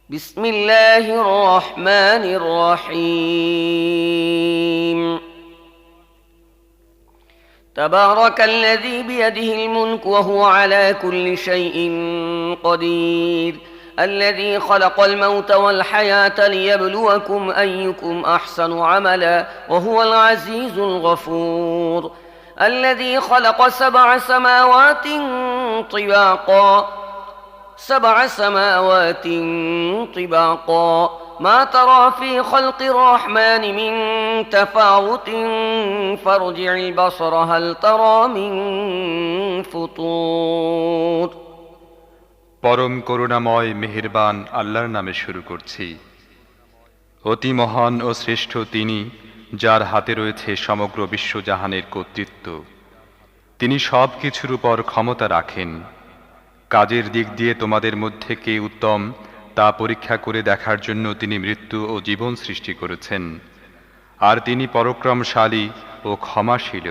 بسم الله الرحمن الرحيم تبارك الذي بيده الملك وهو على كل شيء قدير الذي خلق الموت والحياة ليبلوكم أيكم أحسن عملا وهو العزيز الغفور الذي خلق سبع سماوات طباقا ما ترى في خلق الرحمن من تفاوت فارجع البصر هل ترى من فطور পরম করুণাময় মেহেরবান আল্লাহর নামে শুরু করছি। অতি মহান ও শ্রেষ্ঠ তিনি, যার হাতে রয়েছে সমগ্র বিশ্বজাহানের কর্তৃত্ব। তিনি সব কিছুর উপর ক্ষমতা রাখেন। কাজের দিক দিয়ে তোমাদের মধ্যে কে উত্তম তা পরীক্ষা করে দেখার জন্য তিনি মৃত্যু ও জীবন সৃষ্টি করেছেন। আর তিনি পরাক্রমশালী ও ক্ষমাশীল।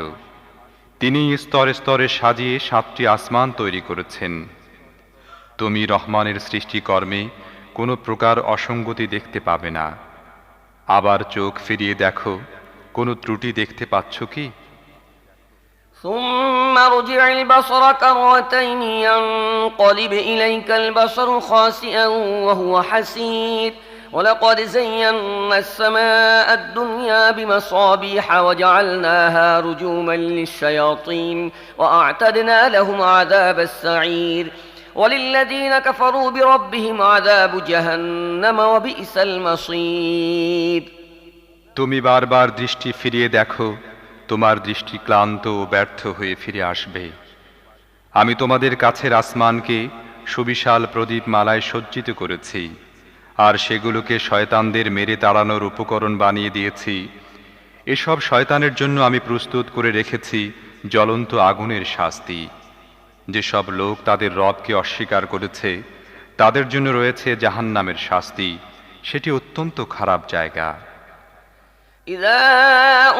তিনি স্তরে স্তরে সাজিয়ে 7টি আসমান তৈরি করেছেন। তুমি রহমানের সৃষ্টিকর্মে কোনো প্রকার অসঙ্গতি দেখতে পাবে না। আবার চোখ ফিরিয়ে দেখো, কোনো ত্রুটি দেখতে পাচ্ছ কি? ثم ارجع البصر كرتين ينقلب إليك البصر خاسئا وهو حسير ولقد زينا السماء الدنيا بمصابيح وجعلناها رجوما للشياطين وأعتدنا لهم عذاب السعير وللذين كفروا بربهم عذاب جهنم وبئس المصير তুমি বারবার দৃষ্টি ফিরিয়ে দেখো, তোমার দৃষ্টি ক্লান্ত ও ব্যর্থ হয়ে ফিরে আসবে। আমি তোমাদের কাছের আসমানকে সুবিশাল প্রদীপ মালায় সজ্জিত করেছি, আর সেগুলোকে শয়তানদের মেরে তাড়ানোর উপকরণ বানিয়ে দিয়েছি। এসব শয়তানের জন্য আমি প্রস্তুত করে রেখেছি জ্বলন্ত আগুনের শাস্তি। যেসব লোক তাদের রবকে অস্বীকার করেছে তাদের জন্য রয়েছে জাহান্নামের শাস্তি, সেটি অত্যন্ত খারাপ জায়গা। إذا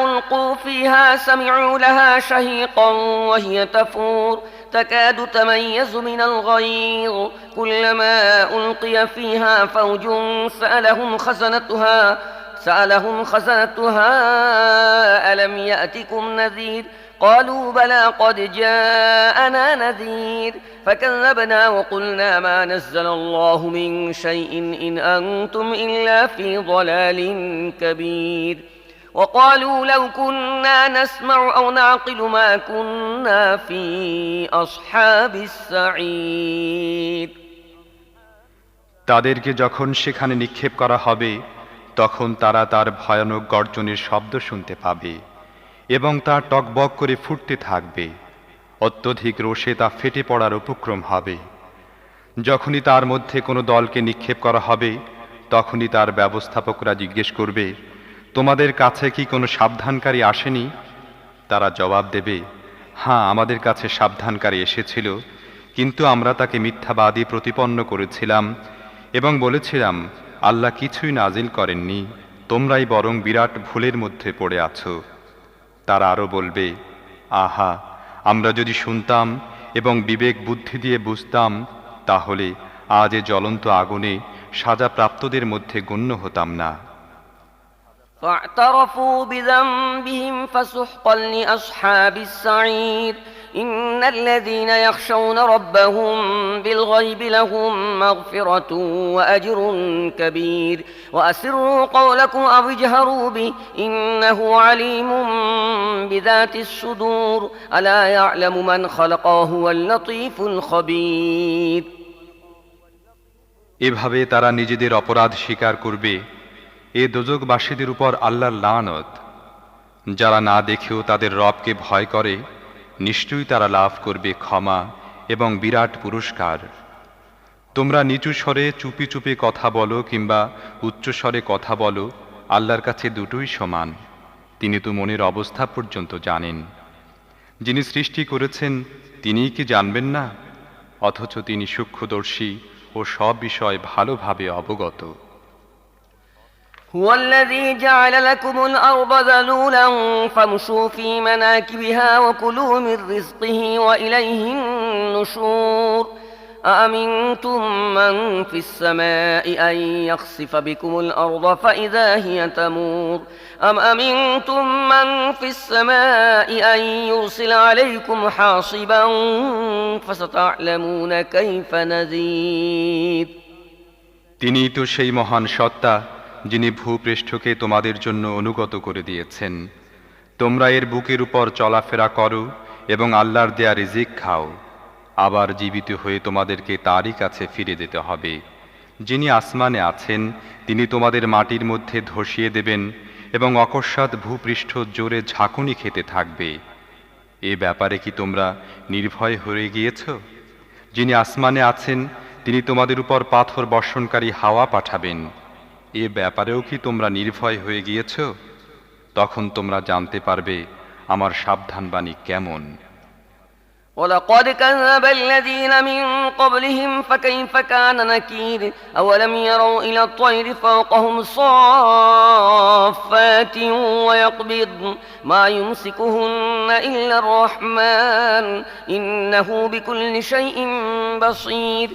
ألقوا فيها سمعوا لها شهيقا وهي تفور تكاد تميز من الغيظ كلما ألقي فيها فوج سألهم خزنتها ألم يأتكم نذير قالوا بلى قد جاءنا نذير فكذبنا وقلنا ما نزل الله من شيء إن أنتم إلا في ضلال كبير وقالوا لو كنا نسمع أو نعقل ما كنا في أصحاب السعير তাদেরকে যখন সেখানে নিক্ষেপ করা হবে তখন তারা তার ভয়ানক গর্জনের শব্দ শুনতে পাবে এবং তা টকবক করে ফুটতে থাকবে। অত্যধিক রোষে তা ফেটে পড়ার উপক্রম হবে। যখনই তার মধ্যে কোনো দলকে নিক্ষেপ করা হবে তখনই তার ব্যবস্থাপকরা জিজ্ঞেস করবে, তোমাদের কাছে কি কোনো সাবধানকারী আসেনি? তারা জবাব দেবে, হ্যাঁ, আমাদের কাছে সাবধানকারী এসেছিল, কিন্তু আমরা তাকে মিথ্যাবাদী প্রতিপন্ন করেছিলাম এবং বলেছিলাম আল্লাহ কিছুই নাজিল করেননি, তোমরাই বরং বিরাট ভুলের মধ্যে পড়ে আছো। তারা আরও বলবে, আহা, আমরা যদি শুনতাম এবং বিবেক বুদ্ধি দিয়ে বুঝতাম তাহলে আজ এ জ্বলন্ত আগুনে সাজাপ্রাপ্তদের মধ্যে গণ্য হতাম না। فاعترفوا بذنبهم فسحقا لأصحاب السعير إن الذين يخشون ربهم بالغيب لهم مغفرة وأجر كبير وأسروا قولكم أو اجهروا به إنه عليم بذات الصدور ألا يعلم من خلق وهو اللطيف الخبير এভাবে তারা নিজেদের অপরাধ স্বীকার করবে। এ দোজখবাসীদের উপর আল্লাহর লানত। যারা না দেখেও তাদের রবকে ভয় করে নিশ্চয়ই তারা লাভ করবে ক্ষমা এবং বিরাট পুরস্কার। তোমরা নিচু স্বরে চুপি চুপি কথা বলো কিংবা উচ্চ স্বরে কথা বলো, আল্লাহর কাছে দুটোই সমান। তিনি তো মনের অবস্থা পর্যন্ত জানেন। যিনি সৃষ্টি করেছেন তিনিই কি জানবেন না? অথচ তিনি সূক্ষ্মদর্শী ও সব বিষয় ভালোভাবে অবগত। هو الذي جعل لكم الأرض ذلولا فامشوا في مناكبها وكلوا من رزقه وإليه النشور أأمنتم من في السماء أن يخسف بكم الأرض فإذا هي تمور أم أمنتم من في السماء أن يرسل عليكم حاصبا فستعلمون كيف نذير তিনিই তো সেই মহান সত্তা যিনি ভূপৃষ্ঠকে তোমাদের জন্য অনুগত করে দিয়েছেন। তোমরা এর বুকের উপর চলাফেরা করো এবং আল্লাহর দেয়া রিজিক খাও। আবার জীবিত হয়ে তোমাদেরকে তারই কাছে ফিরে যেতে হবে। যিনি আসমানে আছেন তিনি তোমাদের মাটির মধ্যে ধসিয়ে দেবেন এবং অকস্মাৎ ভূপৃষ্ঠ জোরে ঝাঁকুনি খেতে থাকবে। এ ব্যাপারে কি তোমরা নির্ভয় হয়ে গিয়েছ? যিনি আসমানে আছেন তিনি তোমাদের উপর পাথর বর্ষণকারী হাওয়া পাঠাবেন। এ ব্যাপারেও কি তোমরা নির্ভয় হয়ে গিয়েছ? তখন তোমরা জানতে পারবে আমার সাবধানবাণী কেমন। ولقد كذب الذين من قبلهم فكيف كان نكير أولم يروا إلى الطير فوقهم صافات ويقبض ما يمسكهن إلا الرحمن إنه بكل شيء بصير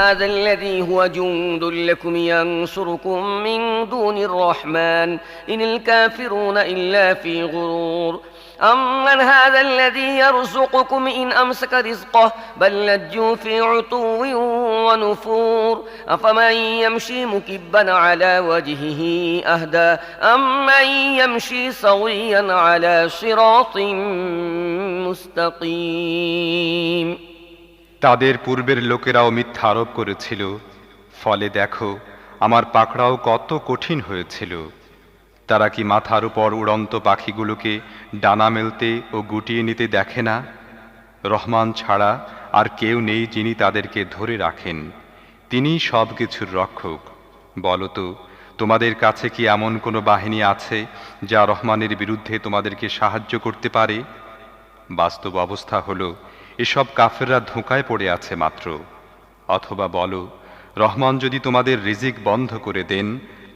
هذا الذي هو جند لكم ينصركم من دون الرحمن إن الكافرون إلا في غرور أمن هذا الذي يرزقكم إن أمسك رزقه بل لجوا في عتو ونفور أفمن يمشي مكبا على وجهه أهدى أمن يمشي سويا على صراط مستقيم তাদের পূর্বের লোকেরাও মিথ্যা আরোপ করেছিল, ফলে দেখো আমার পাকড়াও কত কঠিন হয়েছিল। তারা কি মাথার উপর উড়ন্ত পাখিগুলোকে ডানা মেলতে ও গুটিয়ে নিতে দেখে না? রহমান ছাড়া আর কেউ নেই যিনি তাদেরকে ধরে রাখেন। তিনিই সব কিছুর রক্ষক। বলো তো, তোমাদের কাছে কি এমন কোনো বাহিনী আছে যা রহমানের বিরুদ্ধে তোমাদেরকে সাহায্য করতে পারে? বাস্তব অবস্থা হলো এসব কাফেররা ধোঁকায় পড়ে আছে মাত্র। অথবা বলো, রহমান যদি তোমাদের রিজিক বন্ধ করে দেন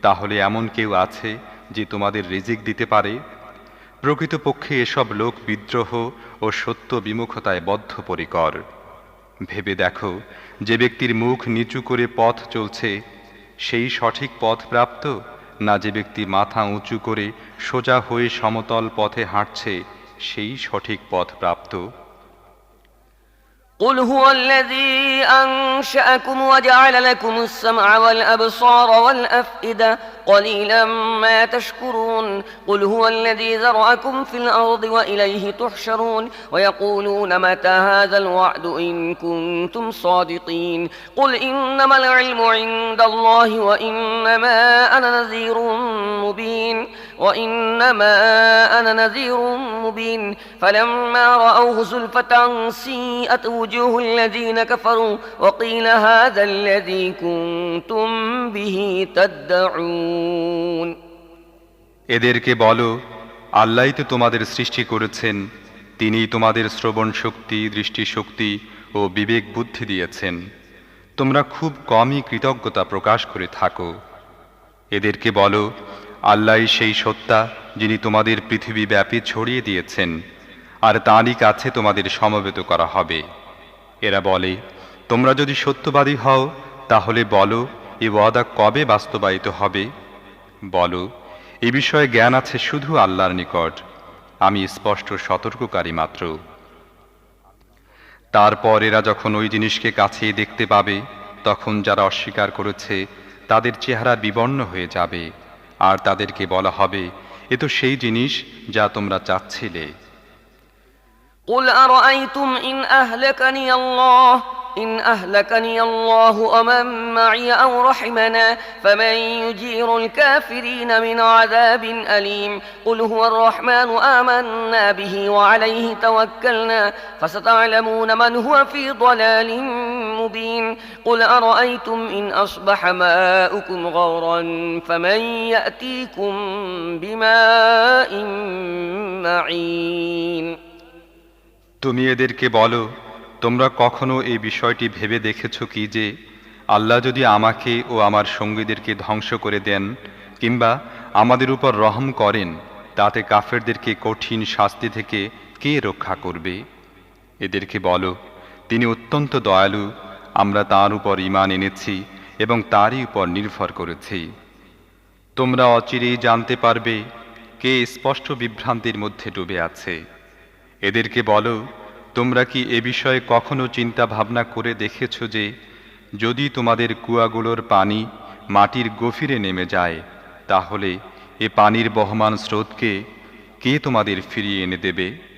তাহলে এমন কেউ আছে যে তোমাদের রিজিক দিতে পারে? প্রকৃতপক্ষে এসব লোক বিদ্রোহ ও সত্য বিমুখতায় বদ্ধপরিকর। ভেবে দেখো, যে ব্যক্তির মুখ নিচু করে পথ চলছে সেই সঠিক পথ প্রাপ্ত, না যে ব্যক্তি মাথা উঁচু করে সোজা হয়ে সমতল পথে হাঁটছে সেই সঠিক পথ প্রাপ্ত? قل هو الذي أنشأكم وجعل لكم السمع والأبصار والأفئدة قليلا ما تشكرون قل هو الذي ذرأكم في الأرض وإليه تحشرون ويقولون متى هذا الوعد إن كنتم صادقين قل إنما العلم عند الله وإنما أنا نذير نذير مبين فلما رأوه زلفة سيئت وجوه الذين كفروا وقيل هذا الذي كنتم به تدعون এদেরকে বলো, আল্লাহই তো তোমাদের সৃষ্টি করেছেন, তিনিই তোমাদের শ্রবণ শক্তি, দৃষ্টিশক্তি ও বিবেক বুদ্ধি দিয়েছেন। তোমরা খুব কমই কৃতজ্ঞতা প্রকাশ করে থাকো। এদেরকে বলো, আল্লাহই সেই সত্তা যিনি তোমাদের পৃথিবী ব্যাপী ছড়িয়ে দিয়েছেন, আর তাঁরই কাছে তোমাদের সমবেত করা হবে। এরা বলে, তোমরা যদি সত্যবাদী হও তাহলে বলো এ ওয়াদা কবে বাস্তবায়িত হবে? বলো, এ বিষয়ে জ্ঞান আছে শুধু আল্লাহর নিকট, আমি স্পষ্ট সতর্ককারী মাত্র। তারপর এরা যখন ওই জিনিসকে কাছে দেখতে পাবে তখন যারা অস্বীকার করেছে তাদের চেহারা বিবর্ণ হয়ে যাবে, আর তাদেরকে বলা হবে, এ তো সেই জিনিস যা তোমরা চাচ্ছিলে। قل أرأيتم إن أهلكني الله ومن معي أو رحمنا فمن يجير الكافرين من عذاب أليم قل هو الرحمن آمنا به وعليه توكلنا فستعلمون من هو في ضلال مبين قل أرأيتم إن أصبح ماؤكم غورا فمن يأتيكم بماء معين তুমি এদেরকে বলো, তোমরা কখনো এই বিষয়টি ভেবে দেখেছো কি যে আল্লাহ যদি আমাকে ও আমার সঙ্গীদেরকে ধ্বংস করে দেন কিংবা আমাদের উপর রহম করেন তাতে কাফেরদেরকে কঠিন শাস্তি থেকে কে রক্ষা করবে? এদেরকে বলো, তিনি অত্যন্ত দয়ালু, আমরা তাঁর উপর ঈমান এনেছি এবং তারই উপর নির্ভর করেছি। তোমরা অচিরেই জানতে পারবে কে স্পষ্ট বিভ্রান্তির মধ্যে ডুবে আছে। এদেরকে বলো, তোমরা কি এ বিষয়ে কখনো চিন্তা ভাবনা করে দেখেছ যে যদি তোমাদের কুয়াগুলোর পানি মাটির গভীরে নেমে যায়, তাহলে এ পানির বহমান স্রোতকে কে তোমাদের ফিরিয়ে এনে দেবে?